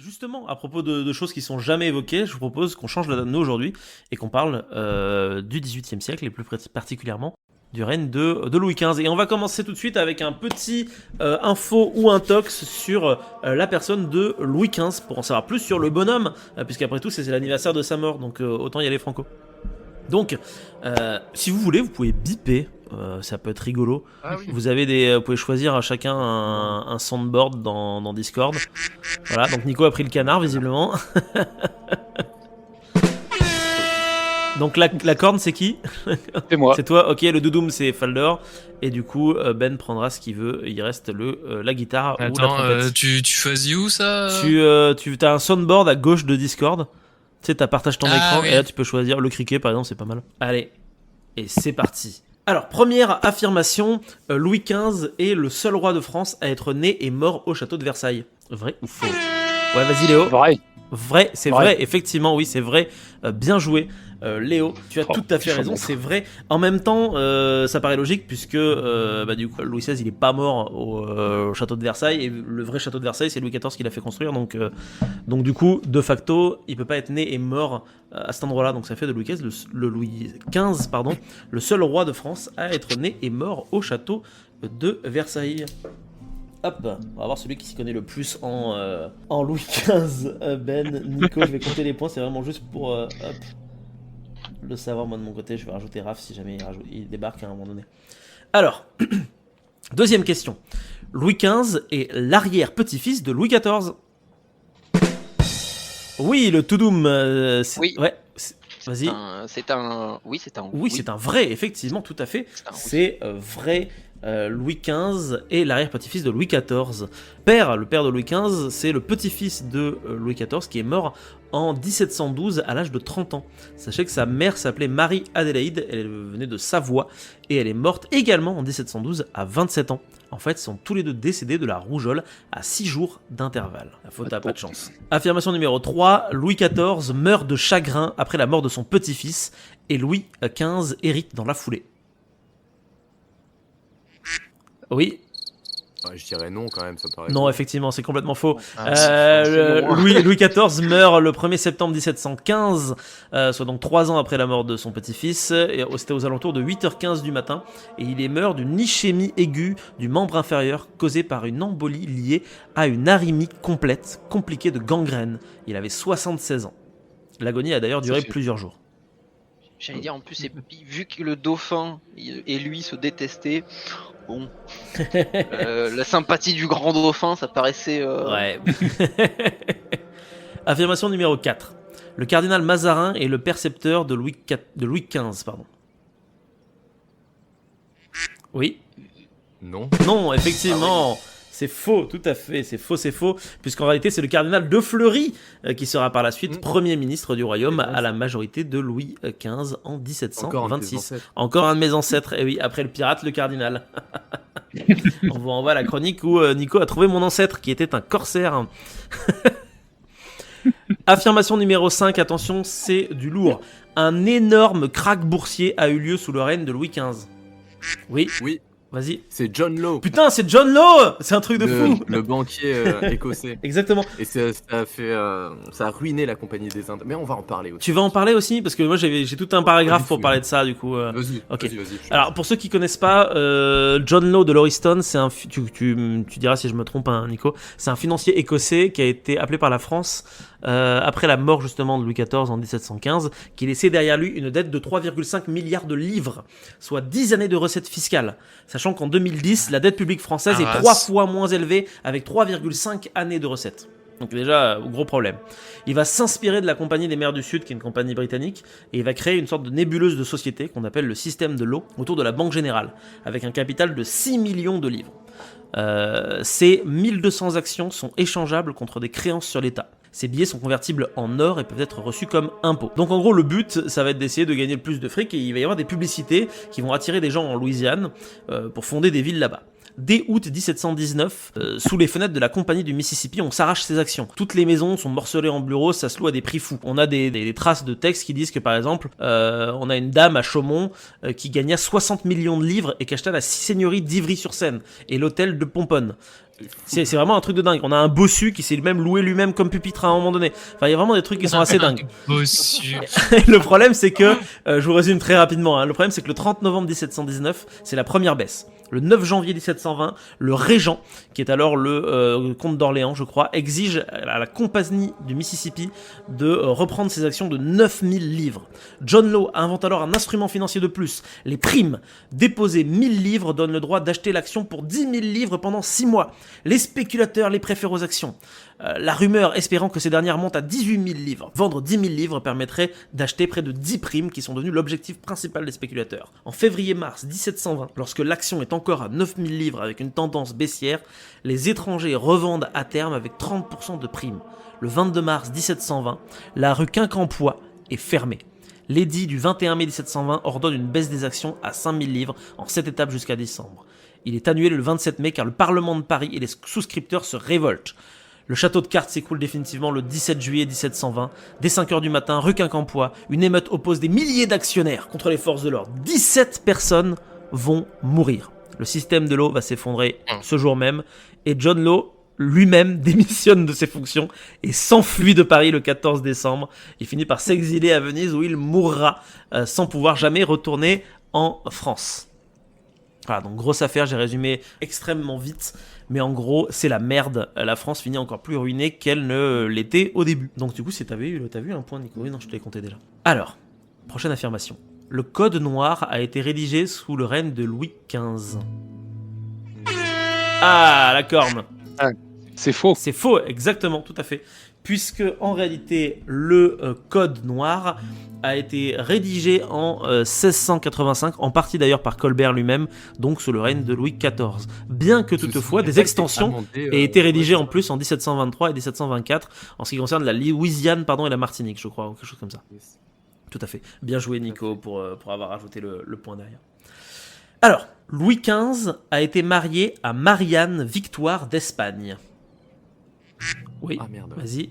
Justement, à propos de choses qui sont jamais évoquées, je vous propose qu'on change la donne nous aujourd'hui et qu'on parle du XVIIIe siècle et plus particulièrement du règne de Louis XV. Et on va commencer tout de suite avec un petit info ou un tox sur la personne de Louis XV pour en savoir plus sur le bonhomme, puisqu'après tout c'est l'anniversaire de sa mort, donc autant y aller franco. Donc, si vous voulez, vous pouvez biper. Ça peut être rigolo. Ah oui. Vous pouvez choisir à chacun un soundboard dans Discord. Voilà, donc Nico a pris le canard visiblement. Donc la corne c'est qui? C'est moi. C'est toi. Ok, le doudoum c'est Falder. Et du coup Ben prendra ce qu'il veut. Il reste la guitare ou la trompette. Tu choisis où ça? Tu as un soundboard à gauche de Discord. Tu sais, t'as partage ton écran oui. et là tu peux choisir le criquet par exemple, c'est pas mal. Allez, et c'est parti. Alors, première affirmation, Louis XV est le seul roi de France à être né et mort au château de Versailles. Vrai ou faux? Ouais, vas-y Léo. Vrai. Vrai, c'est vrai, effectivement, oui, c'est vrai. Bien joué. Léo, tu as tout à fait raison, c'est vrai. En même temps, ça paraît logique puisque du coup, Louis XVI il est pas mort au château de Versailles et le vrai château de Versailles c'est Louis XIV qui l'a fait construire, donc du coup de facto il peut pas être né et mort à cet endroit-là, donc ça fait de Louis XV le seul roi de France à être né et mort au château de Versailles. Hop, on va voir celui qui s'y connaît le plus en Louis XV. Ben, Nico, je vais compter les points, c'est vraiment juste pour hop, le savoir moi de mon côté. Je vais rajouter Raph si jamais il débarque à un moment donné. Alors, deuxième question. Louis XV est l'arrière-petit-fils de Louis XIV. Oui, le Toudoum. Oui. Ouais, vas-y. C'est un Oui, c'est un vrai, effectivement, tout à fait. C'est vrai. Louis XV est l'arrière-petit-fils de Louis XIV. Le père de Louis XV, c'est le petit-fils de Louis XIV qui est mort en 1712 à l'âge de 30 ans. Sachez que sa mère s'appelait Marie-Adélaïde, elle venait de Savoie et elle est morte également en 1712 à 27 ans. En fait, ils sont tous les deux décédés de la rougeole à 6 jours d'intervalle. La faute à pas de chance. Affirmation numéro 3, Louis XIV meurt de chagrin après la mort de son petit-fils et Louis XV hérite dans la foulée. Oui. Ouais, je dirais non quand même, ça paraît. Non, effectivement, c'est complètement faux. c'est faux. Louis XIV meurt le 1er septembre 1715, soit donc 3 ans après la mort de son petit-fils. C'était aux alentours de 8h15 du matin. Et il est mort d'une ischémie aiguë du membre inférieur causée par une embolie liée à une arythmie complète, compliquée de gangrène. Il avait 76 ans. L'agonie a d'ailleurs duré plusieurs jours. J'allais dire en plus, vu que le dauphin et lui se détestaient, bon, la sympathie du grand dauphin, ça paraissait. Ouais. Affirmation numéro 4. Le cardinal Mazarin est le percepteur de Louis XV. Pardon. Oui. Non. Non, effectivement. Ah oui. C'est faux, tout à fait, c'est faux, puisqu'en réalité c'est le cardinal de Fleury qui sera par la suite Premier ministre du royaume à la majorité de Louis XV en 1726. Encore un de mes ancêtres, et oui, après le pirate, le cardinal. On vous renvoie à la chronique où Nico a trouvé mon ancêtre qui était un corsaire. Affirmation numéro 5, attention, c'est du lourd. Un énorme krach boursier a eu lieu sous le règne de Louis XV. Oui. Oui. Vas-y. C'est John Law. Putain, c'est John Law. C'est un truc de fou. Le banquier écossais. Exactement. Et ça a ruiné la Compagnie des Indes. Mais on va en parler aussi. Tu vas en parler aussi? Parce que moi j'ai tout un paragraphe pour parler de ça du coup. Vas-y, ok. Vas-y. Alors pour ceux qui connaissent pas, John Law de Lauriston, c'est tu diras si je me trompe, hein, Nico. C'est un financier écossais qui a été appelé par la France après la mort justement de Louis XIV en 1715, qui laissait derrière lui une dette de 3,5 milliards de livres, soit 10 années de recettes fiscales. Sachant qu'en 2010, la dette publique française est 3 fois moins élevée, avec 3,5 années de recettes. Donc déjà, gros problème. Il va s'inspirer de la Compagnie des Mers du Sud, qui est une compagnie britannique, et il va créer une sorte de nébuleuse de société qu'on appelle le système de l'eau, autour de la Banque Générale, avec un capital de 6 millions de livres. Ces 1200 actions sont échangeables contre des créances sur l'État. Ces billets sont convertibles en or et peuvent être reçus comme impôts. Donc en gros, le but, ça va être d'essayer de gagner le plus de fric, et il va y avoir des publicités qui vont attirer des gens en Louisiane pour fonder des villes là-bas. Dès août 1719, sous les fenêtres de la Compagnie du Mississippi, on s'arrache ses actions. Toutes les maisons sont morcelées en bureaux, ça se loue à des prix fous. On a des traces de textes qui disent que par exemple, on a une dame à Chaumont qui gagna 60 millions de livres et qui acheta la seigneurie d'Ivry-sur-Seine et l'hôtel de Pomponne. C'est vraiment un truc de dingue. On a un bossu qui s'est même loué lui-même comme pupitre à un moment donné. Enfin, il y a vraiment des trucs qui sont assez dingues. Bossu. Le problème, c'est que, je vous résume très rapidement, hein, le problème, c'est que le 30 novembre 1719, c'est la première baisse. Le 9 janvier 1720, le régent, qui est alors le comte d'Orléans, je crois, exige à la compagnie du Mississippi de reprendre ses actions de 9000 livres. John Law invente alors un instrument financier de plus, les primes. Déposer 1000 livres donne le droit d'acheter l'action pour 10 000 livres pendant 6 mois. Les spéculateurs les préfèrent aux actions. La rumeur espérant que ces dernières montent à 18 000 livres. Vendre 10 000 livres permettrait d'acheter près de 10 primes qui sont devenues l'objectif principal des spéculateurs. En février-mars 1720, lorsque l'action est encore à 9 000 livres avec une tendance baissière, les étrangers revendent à terme avec 30% de primes. Le 22 mars 1720, la rue Quincampoix est fermée. L'édit du 21 mai 1720 ordonne une baisse des actions à 5 000 livres en 7 étapes jusqu'à décembre. Il est annulé le 27 mai car le Parlement de Paris et les souscripteurs se révoltent. Le château de cartes s'écoule définitivement le 17 juillet 1720. Dès 5h du matin, rue Quincampoix, une émeute oppose des milliers d'actionnaires contre les forces de l'ordre. 17 personnes vont mourir. Le système de Law va s'effondrer ce jour même et John Law lui-même démissionne de ses fonctions et s'enfuit de Paris le 14 décembre. Il finit par s'exiler à Venise où il mourra sans pouvoir jamais retourner en France. Voilà, donc grosse affaire, j'ai résumé extrêmement vite, mais en gros, c'est la merde. La France finit encore plus ruinée qu'elle ne l'était au début. Donc du coup, t'as vu un point, Nico? Oui, non, je te l'ai compté déjà. Alors, prochaine affirmation. Le code noir a été rédigé sous le règne de Louis XV. Ah, la corne. C'est faux. C'est faux, exactement, tout à fait. Puisque, en réalité, le code noir a été rédigé en 1685, en partie d'ailleurs par Colbert lui-même, donc sous le règne de Louis XIV. Bien que toutefois, des extensions aient été rédigées en plus en 1723 et 1724, en ce qui concerne la Louisiane et la Martinique, je crois, ou quelque chose comme ça. Tout à fait. Bien joué, Nico, pour avoir ajouté le point derrière. Alors, Louis XV a été marié à Marianne Victoire d'Espagne. Oui, Ah merde. vas-y.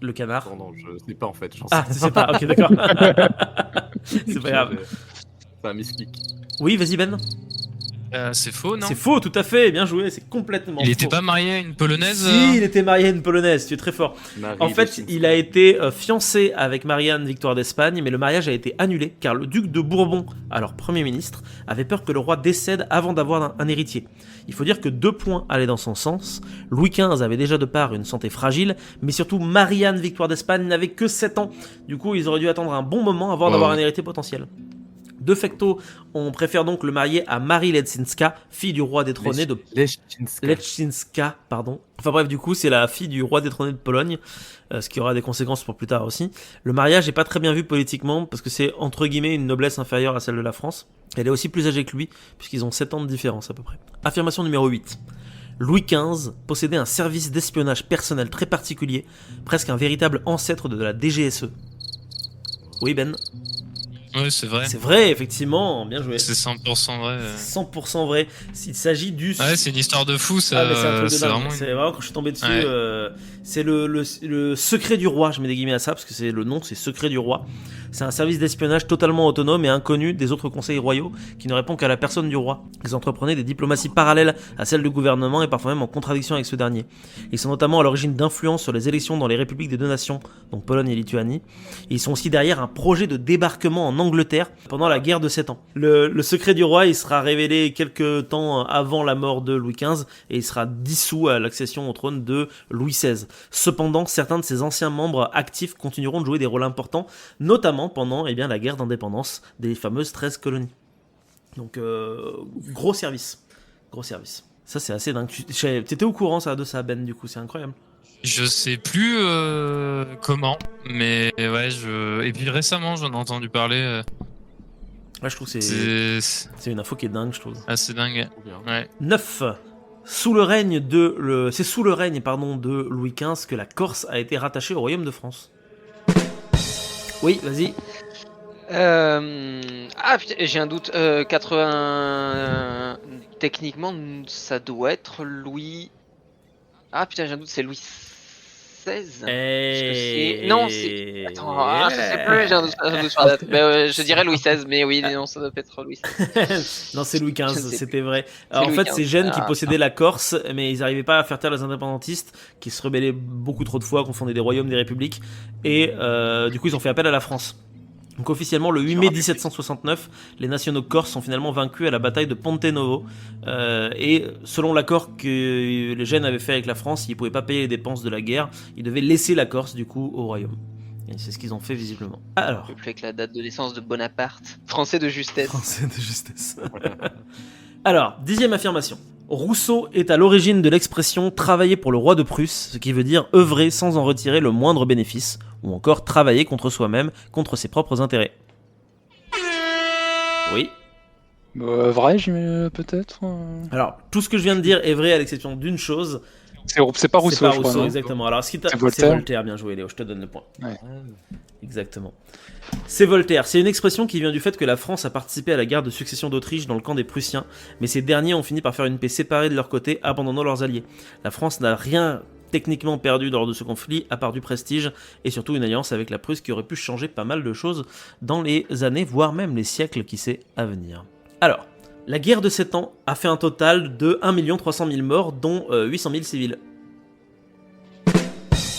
Le canard. Non, je sais pas en fait. Ah, tu sais pas, ok, d'accord. C'est pas grave. C'est un misclic. Oui, vas-y, Ben. C'est faux, non? C'est faux, tout à fait, bien joué, c'est complètement faux. Il était pas marié à une polonaise? Si, il était marié à une polonaise, tu es très fort. En fait, il a été fiancé avec Marianne Victoire d'Espagne, mais le mariage a été annulé car le duc de Bourbon, alors Premier ministre, avait peur que le roi décède avant d'avoir un héritier. Il faut dire que 2 points allaient dans son sens. Louis XV avait déjà de part une santé fragile, mais surtout Marianne Victoire d'Espagne n'avait que 7 ans. Du coup, ils auraient dû attendre un bon moment avant d'avoir un héritier potentiel. De facto, on préfère donc le marier à Marie Leczinska, fille du roi détrôné de Leczinska, pardon. Enfin bref, du coup, c'est la fille du roi détrôné de Pologne, ce qui aura des conséquences pour plus tard aussi. Le mariage n'est pas très bien vu politiquement, parce que c'est entre guillemets une noblesse inférieure à celle de la France. Elle est aussi plus âgée que lui, puisqu'ils ont 7 ans de différence à peu près. Affirmation numéro 8. Louis XV possédait un service d'espionnage personnel très particulier, presque un véritable ancêtre de la DGSE. Oui, Ben? Oui, c'est vrai. C'est vrai, effectivement, bien joué. C'est 100% vrai. C'est 100% vrai. Il s'agit du... Ouais, c'est une histoire de fou, ça. Ah, mais c'est un truc de dingue. Vraiment... C'est vraiment, quand je suis tombé dessus, Ouais. c'est le secret du roi, je mets des guillemets à ça, parce que c'est le nom, c'est secret du roi. C'est un service d'espionnage totalement autonome et inconnu des autres conseils royaux, qui ne répond qu'à la personne du roi. Ils entreprenaient des diplomaties parallèles à celles du gouvernement et parfois même en contradiction avec ce dernier. Ils sont notamment à l'origine d'influence sur les élections dans les républiques des deux nations, donc Pologne et Lituanie. Et ils sont aussi derrière un projet de débarquement en Angleterre pendant la guerre de 7 ans. Le secret du roi, il sera révélé quelques temps avant la mort de Louis XV et il sera dissous à l'accession au trône de Louis XVI. Cependant, certains de ses anciens membres actifs continueront de jouer des rôles importants, notamment pendant la guerre d'indépendance des fameuses 13 colonies. Donc, gros service. Gros service. Ça, c'est assez dingue. T'étais au courant de ça, Ben, du coup, c'est incroyable. Je sais plus comment, mais ouais, et puis récemment, j'en ai entendu parler. Ouais, je trouve que c'est une info qui est dingue, je trouve. Ah, c'est dingue. Ouais. 9. C'est sous le règne de Louis XV que la Corse a été rattachée au royaume de France. Oui, vas-y. Ah putain, j'ai un doute. 80. Techniquement, ça doit être Louis. Ah putain, j'ai un doute, c'est Louis XVI. Et... Non, c'est... Attends, je sais plus, j'ai un doute sur la date. Je dirais Louis XVI, mais oui, non, ça doit pas être Louis XVI. Non, c'est Louis XV, Je ne sais c'était vrai. C'est Alors, en Louis fait, XV. ces jeunes qui Ah. possédaient la Corse, mais ils n'arrivaient pas à faire taire les indépendantistes, qui se rebellaient beaucoup trop de fois, confondaient des royaumes, des républiques, et du coup, ils ont fait appel à la France. Donc officiellement, le 8 mai 1769, les nationaux corses sont finalement vaincus à la bataille de Ponte Novo. Et selon l'accord que les Gènes avaient fait avec la France, ils ne pouvaient pas payer les dépenses de la guerre. Ils devaient laisser la Corse, du coup, au royaume. Et c'est ce qu'ils ont fait visiblement. Alors, Plus avec la date de naissance de Bonaparte. Français de justesse. français de justesse. Alors, 10e affirmation. Rousseau est à l'origine de l'expression travailler pour le roi de Prusse, ce qui veut dire œuvrer sans en retirer le moindre bénéfice, ou encore travailler contre soi-même, contre ses propres intérêts. Oui. Vrai, peut-être. Alors, tout ce que je viens de dire est vrai à l'exception d'une chose. C'est pas Rousseau, C'est pas je crois, Rousseau, non exactement. Alors, C'est c'est Voltaire. Voltaire, bien joué Léo, je te donne le point. Ouais. Exactement. C'est Voltaire. C'est une expression qui vient du fait que la France a participé à la guerre de succession d'Autriche dans le camp des Prussiens, mais ces derniers ont fini par faire une paix séparée de leur côté, abandonnant leurs alliés. La France n'a rien techniquement perdu lors de ce conflit, à part du prestige, et surtout une alliance avec la Prusse qui aurait pu changer pas mal de choses dans les années, voire même les siècles qui sait à venir. Alors, la guerre de 7 ans a fait un total de 1 300 000 morts, dont 800 000 civils.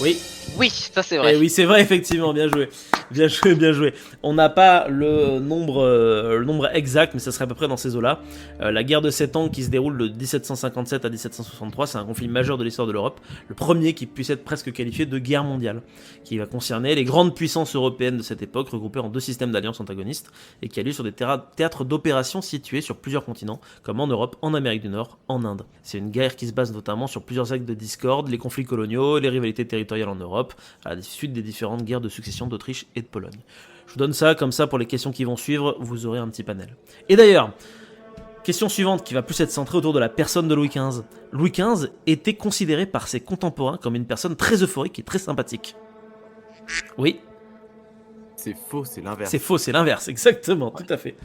Oui. Oui, ça c'est vrai. Eh oui, c'est vrai, effectivement, bien joué. Bien joué, bien joué. On n'a pas le nombre exact, mais ça serait à peu près dans ces eaux-là. La guerre de 7 ans qui se déroule de 1757 à 1763, c'est un conflit majeur de l'histoire de l'Europe. Le premier qui puisse être presque qualifié de guerre mondiale, qui va concerner les grandes puissances européennes de cette époque, regroupées en 2 systèmes d'alliances antagonistes, et qui a lieu sur des théâtres d'opérations situés sur plusieurs continents, comme en Europe, en Amérique du Nord, en Inde. C'est une guerre qui se base notamment sur plusieurs actes de discorde, les conflits coloniaux, les rivalités territoriales en Europe, à la suite des différentes guerres de succession d'Autriche et de Pologne. Je vous donne ça comme ça pour les questions qui vont suivre, vous aurez un petit panel. Et d'ailleurs, question suivante qui va plus être centrée autour de la personne de Louis XV. Louis XV était considéré par ses contemporains comme une personne très euphorique et très sympathique. Oui, C'est faux, c'est l'inverse. c'est faux, c'est l'inverse, exactement, tout à fait.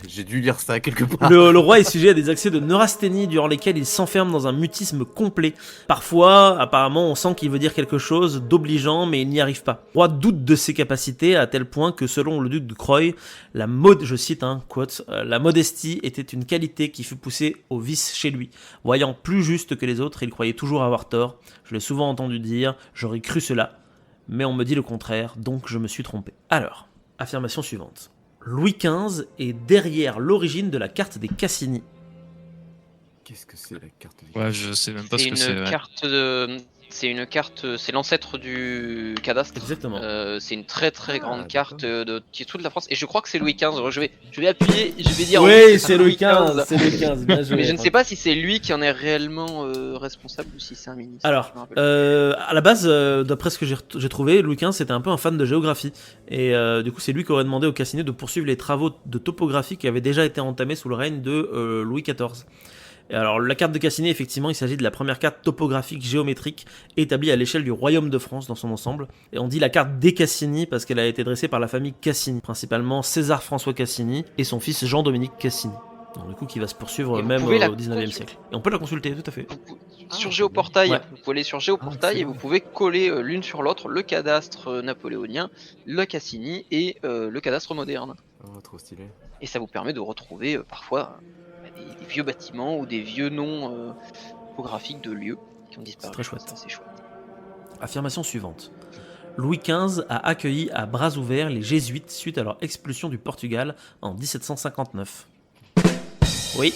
J'ai dû lire ça quelque part. Le roi est sujet à des accès de neurasthénie durant lesquels il s'enferme dans un mutisme complet. Parfois, apparemment, on sent qu'il veut dire quelque chose d'obligeant, mais il n'y arrive pas. Le roi doute de ses capacités à tel point que, selon le duc de Croy, je cite un quote, la modestie était une qualité qui fut poussée au vice chez lui. Voyant plus juste que les autres, il croyait toujours avoir tort. Je l'ai souvent entendu dire, j'aurais cru cela, mais on me dit le contraire, donc je me suis trompé. Alors, affirmation suivante. Louis XV est derrière l'origine de la carte des Cassini. Qu'est-ce que c'est la carte Ouais, je sais même pas ce C'est que c'est. une Ouais. carte c'est une carte, c'est l'ancêtre du cadastre. Exactement. C'est une très très grande d'accord. carte qui est toute la France. Et je crois que c'est Louis XV. Je vais appuyer, je vais dire. Oui, c'est Louis XV, c'est Louis XV, bien joué. Mais je ne sais pas si c'est lui qui en est réellement responsable ou si c'est un ministre. Alors, Je me rappelle. à la base, d'après ce que j'ai trouvé, Louis XV c'était un peu un fan de géographie. Et du coup, c'est lui qui aurait demandé aux Cassini de poursuivre les travaux de topographie qui avaient déjà été entamés sous le règne de Louis XIV. Et alors, la carte de Cassini, effectivement, il s'agit de la première carte topographique géométrique établie à l'échelle du Royaume de France dans son ensemble. Et on dit la carte des Cassini parce qu'elle a été dressée par la famille Cassini, principalement César-François Cassini et son fils Jean-Dominique Cassini. Donc, du coup, qui va se poursuivre Et vous même pouvez la au 19e siècle. Et on peut la consulter, tout à fait. Sur Géoportail, Ouais. vous pouvez aller sur Géoportail et vous pouvez coller l'une sur l'autre le cadastre napoléonien, le Cassini et le cadastre moderne. Oh, trop stylé. Et ça vous permet de retrouver parfois des vieux bâtiments ou des vieux noms topographiques de lieux qui ont disparu. C'est très chouette. Ça, c'est chouette. Affirmation suivante. Louis XV a accueilli à bras ouverts les jésuites suite à leur expulsion du Portugal en 1759. Oui,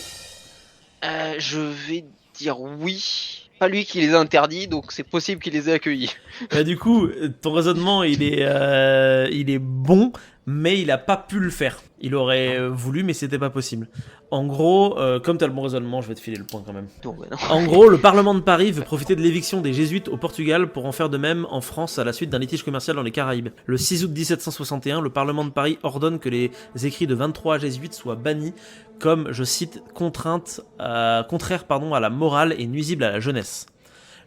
Je vais dire oui. Pas lui qui les a interdits, donc c'est possible qu'il les ait accueillis. bah, du coup, ton raisonnement il est bon, mais il a pas pu le faire. Il aurait voulu, mais c'était pas possible. En gros, comme tu as le bon raisonnement, je vais te filer le point quand même. Donc, ouais, non. En gros, le Parlement de Paris veut profiter de l'éviction des jésuites au Portugal pour en faire de même en France à la suite d'un litige commercial dans les Caraïbes. Le 6 août 1761, le Parlement de Paris ordonne que les écrits de 23 jésuites soient bannis comme, je cite, contraire à la morale et nuisible à la jeunesse.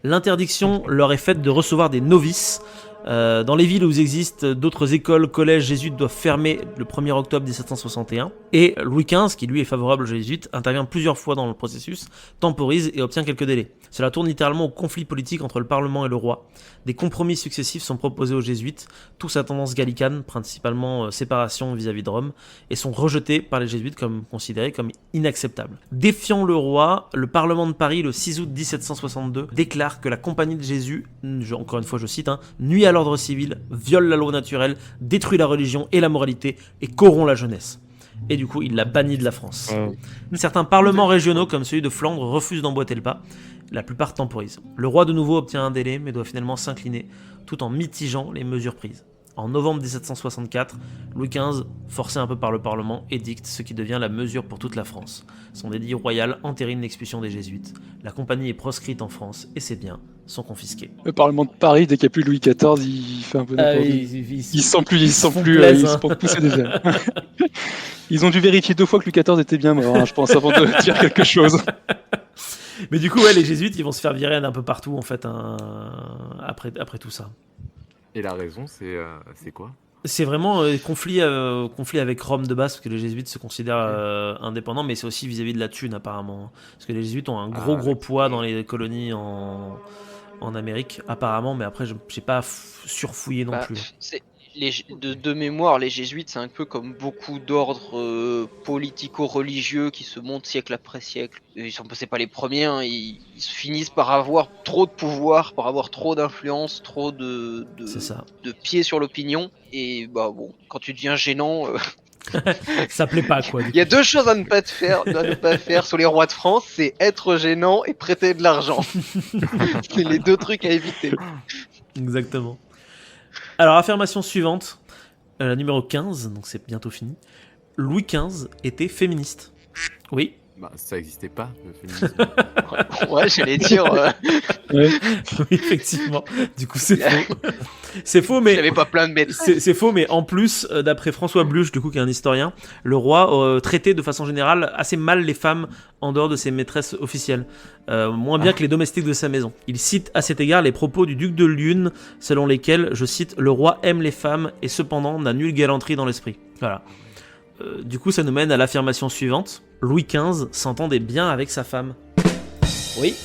L'interdiction leur est faite de recevoir des novices Dans les villes où il existe d'autres écoles, collèges jésuites doivent fermer le 1er octobre 1761. Et Louis XV, qui lui est favorable aux jésuites, intervient plusieurs fois dans le processus, temporise et obtient quelques délais. Cela tourne littéralement au conflit politique entre le Parlement et le roi. Des compromis successifs sont proposés aux jésuites, tous à tendance gallicane, principalement séparation vis-à-vis de Rome, et sont rejetés par les jésuites comme considérés comme inacceptables. Défiant le roi, le Parlement de Paris, le 6 août 1762, déclare que la Compagnie de Jésus, encore une fois je cite, nuit à l'ordre civil, viole la loi naturelle, détruit la religion et la moralité, et corrompt la jeunesse. Et du coup, il l'a banni de la France. Certains parlements régionaux, comme celui de Flandre, refusent d'emboîter le pas. La plupart temporisent. Le roi de nouveau obtient un délai, mais doit finalement s'incliner, tout en mitigeant les mesures prises. En novembre 1764, Louis XV, forcé un peu par le Parlement, édicte ce qui devient la mesure pour toute la France. Son édit royal entérine l'expulsion des jésuites. La compagnie est proscrite en France et ses biens sont confisqués. Le Parlement de Paris, dès qu'il n'y a plus Louis XIV, il fait un peu n'importe quoi. Il se sent plus, ils se font pousser des ailes. Ils ont dû vérifier 2 fois que Louis XIV était bien mort, je pense, avant de dire quelque chose. Mais du coup, ouais, les jésuites, ils vont se faire virer d'un peu partout, en fait, après tout ça. Et la raison, c'est quoi? C'est vraiment conflit avec Rome de base, parce que les jésuites se considèrent indépendants, mais c'est aussi vis-à-vis de la thune, apparemment. Parce que les jésuites ont un gros poids dans les colonies en Amérique, apparemment, mais après, j'ai pas surfouillé non plus. De mémoire, les jésuites, c'est un peu comme beaucoup d'ordres politico-religieux qui se montent siècle après siècle. C'est pas les premiers, ils finissent par avoir trop de pouvoir, par avoir trop d'influence, trop de pieds sur l'opinion. Et bah bon, quand tu deviens gênant... ça plaît pas, quoi. Il y a 2 choses à ne pas faire sur les rois de France, c'est être gênant et prêter de l'argent. C'est les 2 trucs à éviter. Exactement. Alors, affirmation suivante, la numéro 15, donc c'est bientôt fini. Louis XV était féministe. Oui. Bah, ça existait pas, le féminisme. Ouais, j'allais dire... Oui, effectivement. Du coup, c'est faux. C'est faux, mais... J'avais pas plein de maîtresses. C'est faux, mais en plus, d'après François Bluch, du coup, qui est un historien, le roi traitait de façon générale assez mal les femmes en dehors de ses maîtresses officielles. Moins bien que les domestiques de sa maison. Il cite à cet égard les propos du duc de Luynes, selon lesquels, je cite, « Le roi aime les femmes et cependant n'a nulle galanterie dans l'esprit. » Voilà. Du coup, ça nous mène à l'affirmation suivante. Louis XV s'entendait bien avec sa femme. Oui.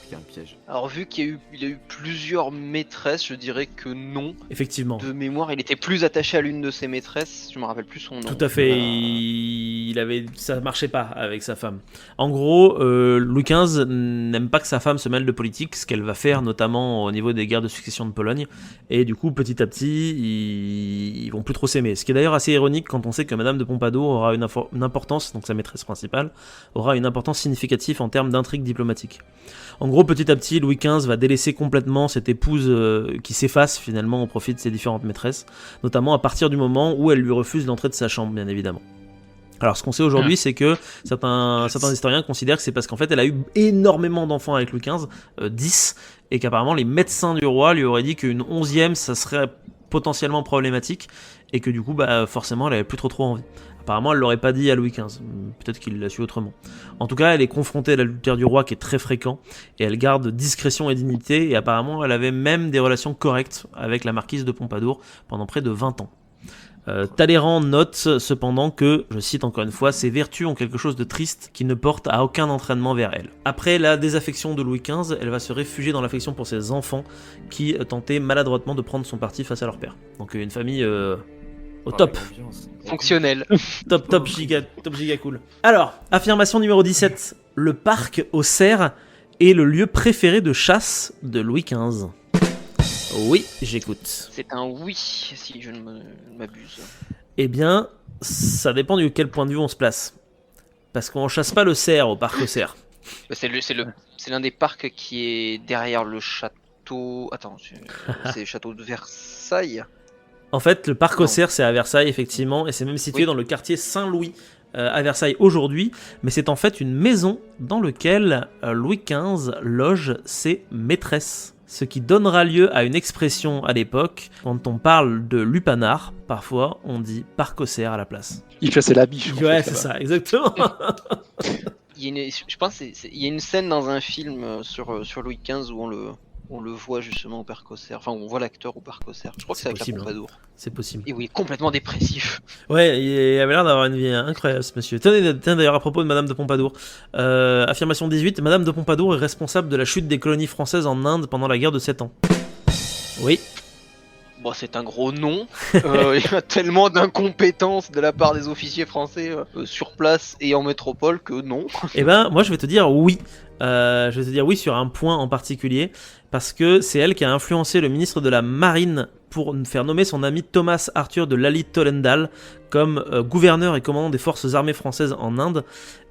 Il y a un piège. Alors vu qu'il a eu plusieurs maîtresses, je dirais que non. Effectivement. De mémoire, il était plus attaché à l'une de ses maîtresses, je me rappelle plus son nom. Tout à fait, ça marchait pas avec sa femme. En gros, Louis XV n'aime pas que sa femme se mêle de politique, ce qu'elle va faire notamment au niveau des guerres de succession de Pologne. Et du coup, petit à petit, ils vont plus trop s'aimer. Ce qui est d'ailleurs assez ironique quand on sait que Madame de Pompadour aura une importance, donc sa maîtresse principale, aura une importance significative en termes d'intrigue diplomatique. En gros, petit à petit, Louis XV va délaisser complètement cette épouse qui s'efface finalement au profit de ses différentes maîtresses, notamment à partir du moment où elle lui refuse l'entrée de sa chambre, bien évidemment. Alors, ce qu'on sait aujourd'hui, c'est que certains historiens considèrent que c'est parce qu'en fait, elle a eu énormément d'enfants avec Louis XV, 10, et qu'apparemment les médecins du roi lui auraient dit qu'une 11e, ça serait potentiellement problématique, et que du coup, forcément, elle avait plus trop envie. Apparemment, elle l'aurait pas dit à Louis XV. Peut-être qu'il l'a su autrement. En tout cas, elle est confrontée à l'adultère du roi qui est très fréquent et elle garde discrétion et dignité. Et apparemment, elle avait même des relations correctes avec la marquise de Pompadour pendant près de 20 ans. Talleyrand note cependant que, je cite encore une fois, ses vertus ont quelque chose de triste qui ne porte à aucun entraînement vers elle. Après la désaffection de Louis XV, elle va se réfugier dans l'affection pour ses enfants qui tentaient maladroitement de prendre son parti face à leur père. Donc une famille... au top. Fonctionnel. top giga cool. Alors, affirmation numéro 17. Le parc aux cerfs est le lieu préféré de chasse de Louis XV. Oui, j'écoute. C'est un oui, si je ne m'abuse. Eh bien, ça dépend de quel point de vue on se place. Parce qu'on chasse pas le cerf au parc aux cerfs. C'est l'un des parcs qui est derrière le château... Attends, c'est le château de Versailles. En fait, le parc aux cerfs, c'est à Versailles, effectivement, et c'est même situé dans le quartier Saint-Louis, à Versailles aujourd'hui, mais c'est en fait une maison dans laquelle Louis XV loge ses maîtresses. Ce qui donnera lieu à une expression à l'époque, quand on parle de lupanar, parfois on dit parc aux cerfs à la place. Il chassait la biche. Ouais, c'est ça, exactement. Je pense qu'il y a une scène dans un film sur Louis XV où on le voit justement au Père Cosser. Enfin, on voit l'acteur au Père Cosser. Je crois que c'est avec possible, la Pompadour. C'est possible. Et oui, complètement dépressif. Ouais, il avait l'air d'avoir une vie incroyable, ce monsieur. Tiens, d'ailleurs, à propos de Madame de Pompadour. Affirmation 18, Madame de Pompadour est responsable de la chute des colonies françaises en Inde pendant la guerre de 7 ans. Oui. Bon, c'est un gros non. Il y a tellement d'incompétence de la part des officiers français sur place et en métropole que non. Eh ben, moi, je vais te dire oui. Je vais te dire oui sur un point en particulier, parce que c'est elle qui a influencé le ministre de la Marine pour faire nommer son ami Thomas Arthur de Lally Tollendal comme gouverneur et commandant des forces armées françaises en Inde.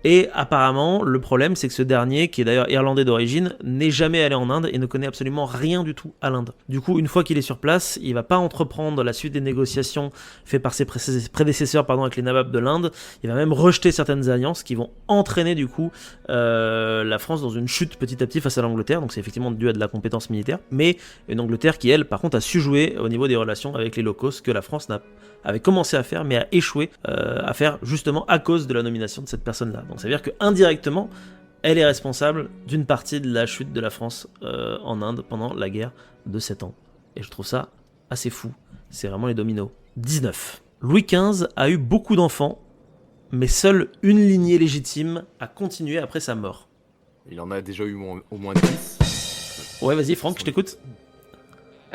Et apparemment, le problème, c'est que ce dernier, qui est d'ailleurs irlandais d'origine, n'est jamais allé en Inde et ne connaît absolument rien du tout à l'Inde. Du coup, une fois qu'il est sur place, il va pas entreprendre la suite des négociations faites par ses prédécesseurs avec les nababs de l'Inde. Il va même rejeter certaines alliances qui vont entraîner du coup la France dans une chute petit à petit face à l'Angleterre. Donc c'est effectivement dû à de la compétence militaire, mais une Angleterre qui, elle, par contre, a su jouer au niveau des relations avec les locaux, ce que la France avait commencé à faire, mais a échoué à faire justement à cause de la nomination de cette personne-là. Donc ça veut dire que indirectement, elle est responsable d'une partie de la chute de la France en Inde pendant la guerre de 7 ans. Et je trouve ça assez fou. C'est vraiment les dominos. 19. Louis XV a eu beaucoup d'enfants, mais seule une lignée légitime a continué après sa mort. Il en a déjà eu au moins 10. Ouais, vas-y Franck, je t'écoute.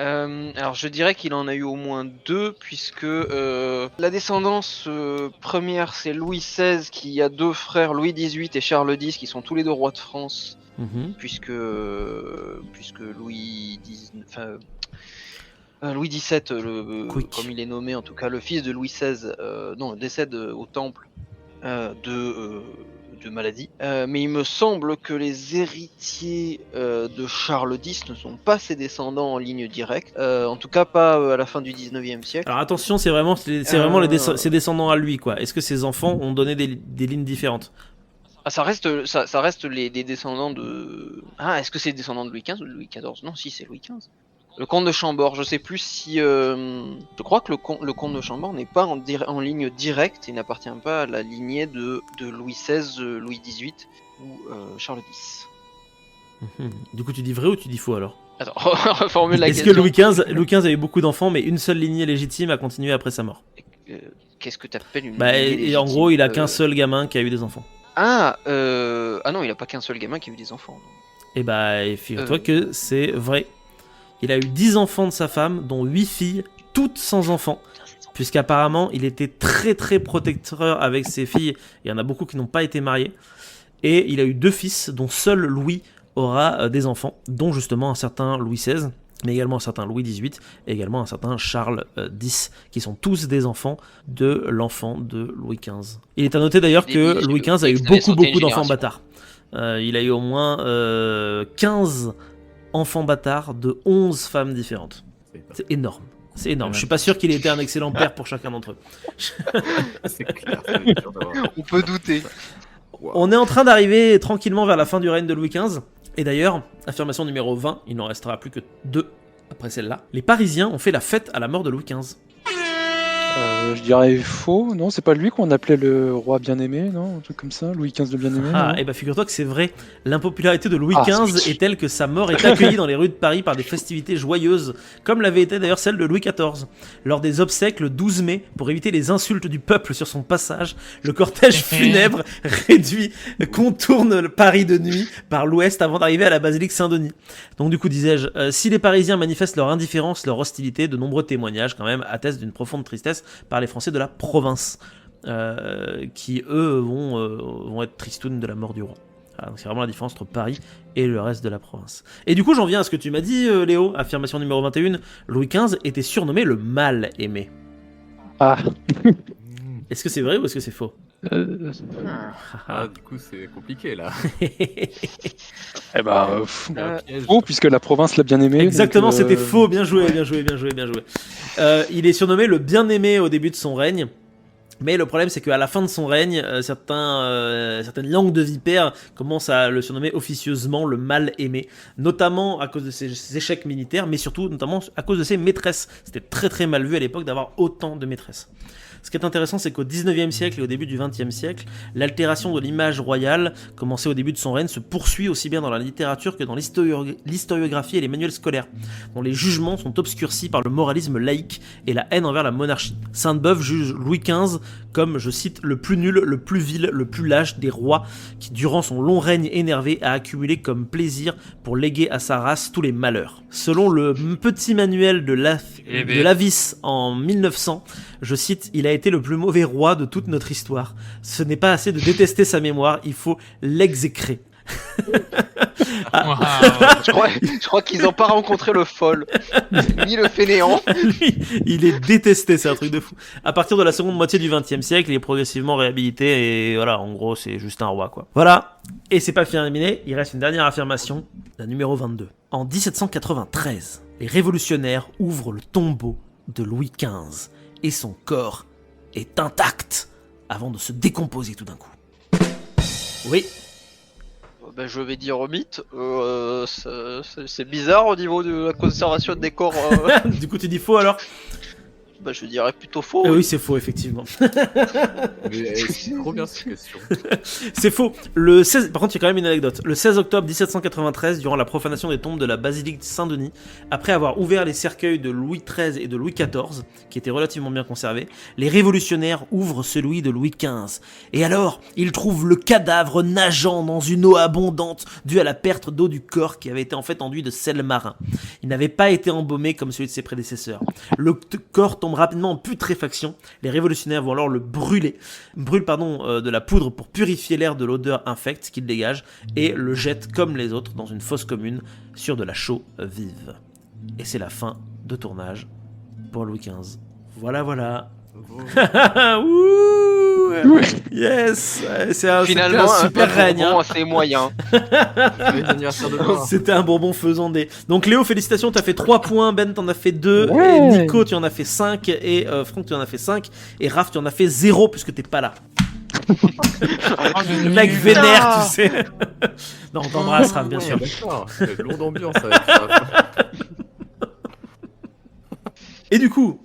Alors je dirais qu'il en a eu au moins 2, puisque la descendance première, c'est Louis XVI, qui a 2 frères, Louis XVIII et Charles X, qui sont tous les 2 rois de France, puisque Louis XVII, comme il est nommé en tout cas, le fils de Louis XVI, décède au temple de maladie. Mais il me semble que les héritiers de Charles X ne sont pas ses descendants en ligne directe, en tout cas pas à la fin du 19e siècle. Alors attention, c'est vraiment ses descendants à lui, quoi. Est-ce que ses enfants ont donné des lignes différentes? Ah, ça reste des descendants de... Ah, est-ce que c'est des descendants de Louis XV ou de Louis XIV? Non, si, c'est Louis XV. Le comte de Chambord, je sais plus si... Je crois que le comte de Chambord n'est pas en ligne directe, il n'appartient pas à la lignée de Louis XVI, Louis XVIII ou Charles X. Du coup, tu dis vrai ou tu dis faux alors? Attends, reformule la question. Est-ce que Louis XV a eu beaucoup d'enfants, mais une seule lignée légitime a continué après sa mort? Qu'est-ce que t'appelles une lignée légitime? En gros, il a qu'un seul gamin qui a eu des enfants. Ah non, il a pas qu'un seul gamin qui a eu des enfants. Et figure-toi que c'est vrai. Il a eu 10 enfants de sa femme, dont 8 filles, toutes sans enfants. Puisqu'apparemment, il était très très protecteur avec ses filles. Il y en a beaucoup qui n'ont pas été mariés. Et il a eu 2 fils, dont seul Louis aura des enfants, dont justement un certain Louis XVI, mais également un certain Louis XVIII, et également un certain Charles X, qui sont tous des enfants de l'enfant de Louis XV. Il est à noter d'ailleurs que Louis XV a eu beaucoup d'enfants bâtards. Il a eu au moins 15 enfants bâtards de 11 femmes différentes. C'est énorme. C'est énorme. Je suis pas sûr qu'il ait été un excellent père pour chacun d'entre eux. C'est clair. On peut douter. Wow. On est en train d'arriver tranquillement vers la fin du règne de Louis XV. Et d'ailleurs, affirmation numéro 20, il n'en restera plus que 2 après celle-là. Les Parisiens ont fait la fête à la mort de Louis XV. Je dirais faux, non, c'est pas lui qu'on appelait le roi bien-aimé, non, un truc comme ça, Louis XV le bien-aimé. Et figure-toi que c'est vrai, l'impopularité de Louis XV est telle que sa mort est accueillie dans les rues de Paris par des festivités joyeuses, comme l'avait été d'ailleurs celle de Louis XIV. Lors des obsèques le 12 mai, pour éviter les insultes du peuple sur son passage, le cortège funèbre réduit contourne Paris de nuit par l'ouest avant d'arriver à la basilique Saint-Denis. Donc du coup, disais-je, si les Parisiens manifestent leur indifférence, leur hostilité, de nombreux témoignages quand même attestent d'une profonde tristesse par les Français de la province, qui eux vont être tristounes de la mort du roi. Alors, c'est vraiment la différence entre Paris et le reste de la province. Et du coup, j'en viens à ce que tu m'as dit, Léo. Affirmation numéro 21, Louis XV était surnommé le mal aimé. Ah. Est-ce que c'est vrai ou est-ce que c'est faux? Du coup, c'est compliqué là. Faux, puisque la province l'a bien aimé. Exactement, c'était faux. Bien joué. Il est surnommé le bien-aimé au début de son règne. Mais le problème, c'est qu'à la fin de son règne, certaines langues de vipères commencent à le surnommer officieusement le mal-aimé, notamment à cause de ses échecs militaires, mais surtout notamment à cause de ses maîtresses. C'était très très mal vu à l'époque d'avoir autant de maîtresses. Ce qui est intéressant, c'est qu'au 19e siècle et au début du 20e siècle, l'altération de l'image royale, commencée au début de son règne, se poursuit aussi bien dans la littérature que dans l'historiographie et les manuels scolaires, dont les jugements sont obscurcis par le moralisme laïque et la haine envers la monarchie. Sainte-Beuve juge Louis XV comme, je cite, le plus nul, le plus vil, le plus lâche des rois qui, durant son long règne énervé, a accumulé comme plaisir pour léguer à sa race tous les malheurs. Selon le petit manuel de Lavis en 1900, je cite, il a été le plus mauvais roi de toute notre histoire. Ce n'est pas assez de détester sa mémoire, il faut l'exécrer. Wow. Je crois qu'ils n'ont pas rencontré le folle, ni le fainéant. Lui, il est détesté, c'est un truc de fou. À partir de la seconde moitié du XXe siècle, il est progressivement réhabilité et voilà, en gros, c'est juste un roi, quoi. Voilà, et c'est pas terminé, il reste une dernière affirmation, la numéro 22. En 1793, les révolutionnaires ouvrent le tombeau de Louis XV et son corps est intact avant de se décomposer tout d'un coup. Oui. Ben, je vais dire mythe. C'est bizarre au niveau de la conservation des corps. Du coup, tu dis faux alors? Ben, je dirais plutôt faux. Oui, c'est faux, effectivement. Mais c'est trop bien cette question. C'est faux. Le 16... Par contre, il y a quand même une anecdote. Le 16 octobre 1793, durant la profanation des tombes de la basilique Saint-Denis, après avoir ouvert les cercueils de Louis XIII et de Louis XIV, qui étaient relativement bien conservés, les révolutionnaires ouvrent celui de Louis XV. Et alors, ils trouvent le cadavre nageant dans une eau abondante due à la perte d'eau du corps qui avait été en fait enduit de sel marin. Il n'avait pas été embaumé comme celui de ses prédécesseurs. Le corps tombe rapidement en putréfaction. Les révolutionnaires vont alors le brûler. Brûlent de la poudre pour purifier l'air de l'odeur infecte qu'il dégage et le jettent comme les autres dans une fosse commune sur de la chaux vive. Et c'est la fin de tournage pour Louis XV. Voilà. Ouh, yes, Finalement, un super règne. C'est moyen. C'était un Bourbon faisandé. Donc Léo, félicitations, t'as fait 3 points, Ben t'en as fait 2, Ouais. et Nico tu en as fait 5, et Franck tu en as fait 5, et Raph tu en as fait 0 puisque t'es pas là. Le mec vénère, tu sais. Non, on t'embrasse, Raph, bien sûr. D'accord, lourde ambiance avec ça. Et du coup,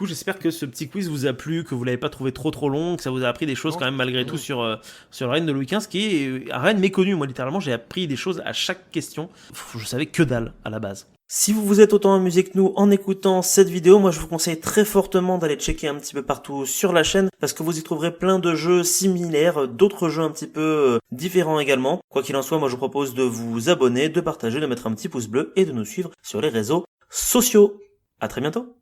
j'espère que ce petit quiz vous a plu, que vous l'avez pas trouvé trop long, que ça vous a appris des choses quand même malgré tout sur le règne de Louis XV, qui est un règne méconnu. Moi, littéralement, j'ai appris des choses à chaque question. Je savais que dalle à la base. Si vous vous êtes autant amusé que nous en écoutant cette vidéo, moi je vous conseille très fortement d'aller checker un petit peu partout sur la chaîne, parce que vous y trouverez plein de jeux similaires, d'autres jeux un petit peu différents également. Quoi qu'il en soit, moi je vous propose de vous abonner, de partager, de mettre un petit pouce bleu et de nous suivre sur les réseaux sociaux. À très bientôt.